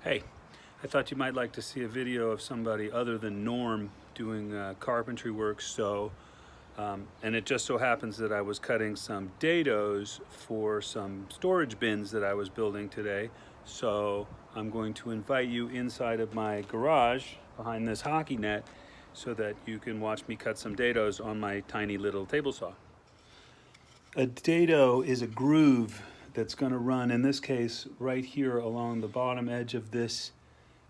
Hey, I thought you might like to see a video of somebody other than Norm doing carpentry work. And it just so happens that I was cutting some dados for some storage bins that I was building today. So I'm going to invite you inside of my garage behind this hockey net so that you can watch me cut some dados on my tiny little table saw. A dado is a groove that's going to run, in this case, right here along the bottom edge of this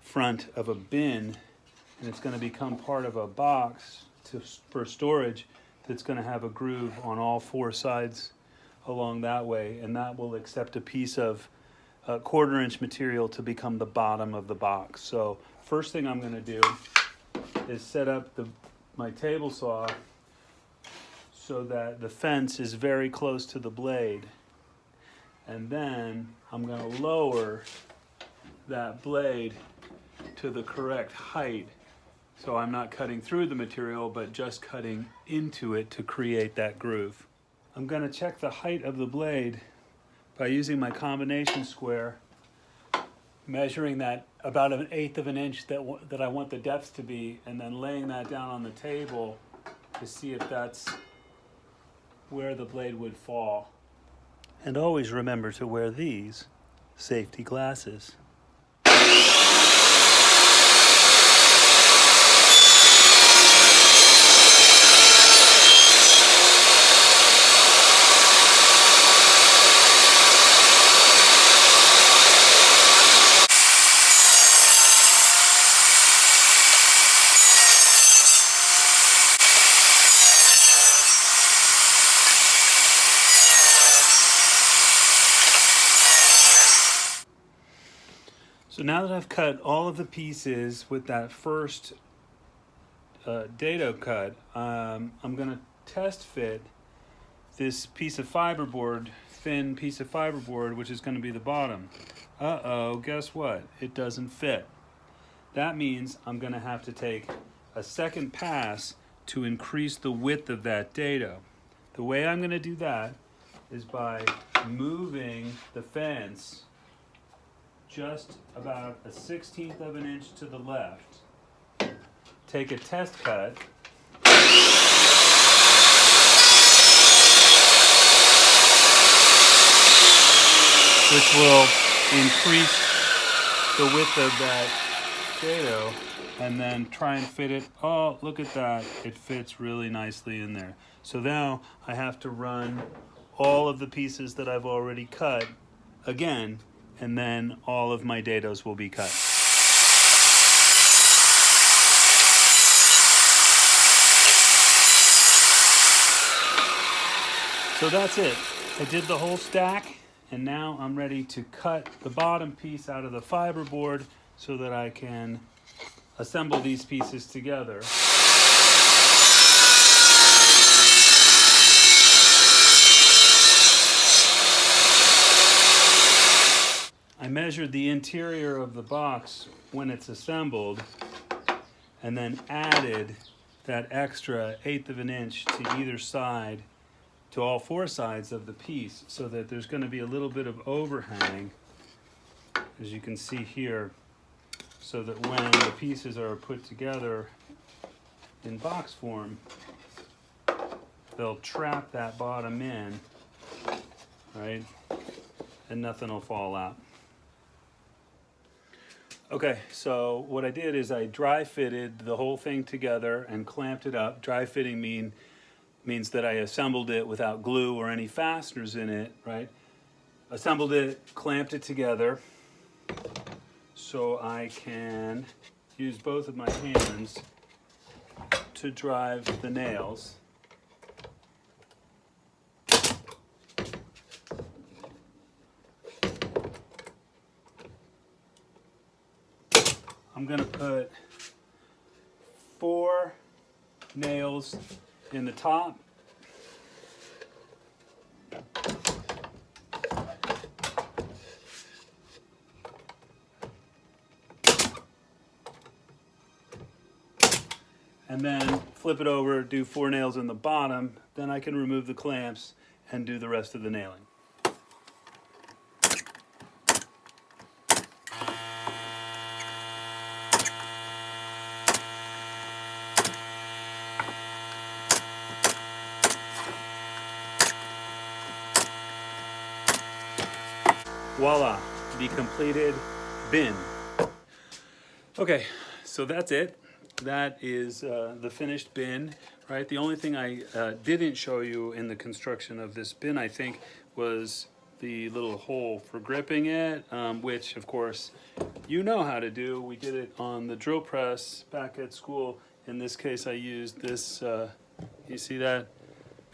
front of a bin, and it's going to become part of a box for storage that's going to have a groove on all four sides along that way, and that will accept a piece of 1/4-inch material to become the bottom of the box. So first thing I'm going to do is set up my table saw so that the fence is very close to the blade. And then I'm going to lower that blade to the correct height. So I'm not cutting through the material, but just cutting into it to create that groove. I'm going to check the height of the blade by using my combination square, measuring that about 1/8 of an inch that I want the depth to be, and then laying that down on the table to see if that's where the blade would fall. And always remember to wear these safety glasses. So now that I've cut all of the pieces with that first dado cut, I'm going to test fit this piece of fiberboard, thin piece of fiberboard, which is going to be the bottom. Uh-oh, guess what? It doesn't fit. That means I'm going to have to take a second pass to increase the width of that dado. The way I'm going to do that is by moving the fence just about 1/16 of an inch to the left. Take a test cut. Which will increase the width of that dado, and then try and fit it. Oh, look at that. It fits really nicely in there. So now I have to run all of the pieces that I've already cut again, and then all of my dados will be cut. So that's it. I did the whole stack, and now I'm ready to cut the bottom piece out of the fiberboard so that I can assemble these pieces together. I measured the interior of the box when it's assembled, and then added that extra 1/8 of an inch to either side, to all four sides of the piece, so that there's going to be a little bit of overhang, as you can see here, so that when the pieces are put together in box form, they'll trap that bottom in, right? And nothing will fall out. Okay, so what I did is I dry fitted the whole thing together and clamped it up. Dry fitting means that I assembled it without glue or any fasteners in it, right? Assembled it, clamped it together so I can use both of my hands to drive the nails. I'm going to put 4 nails in the top. And then flip it over, do 4 nails in the bottom. Then I can remove the clamps and do the rest of the nailing. voila, the completed bin. Okay, so that's it. That is the finished bin, right? The only thing I didn't show you in the construction of this bin, I think, was the little hole for gripping it, which of course you know how to do. We did it on the drill press back at school. In this case, I used this, you see that?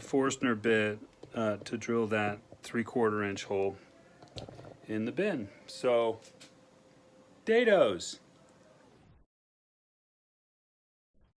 Forstner bit to drill that 3/4 inch hole in the bin. So, Dados.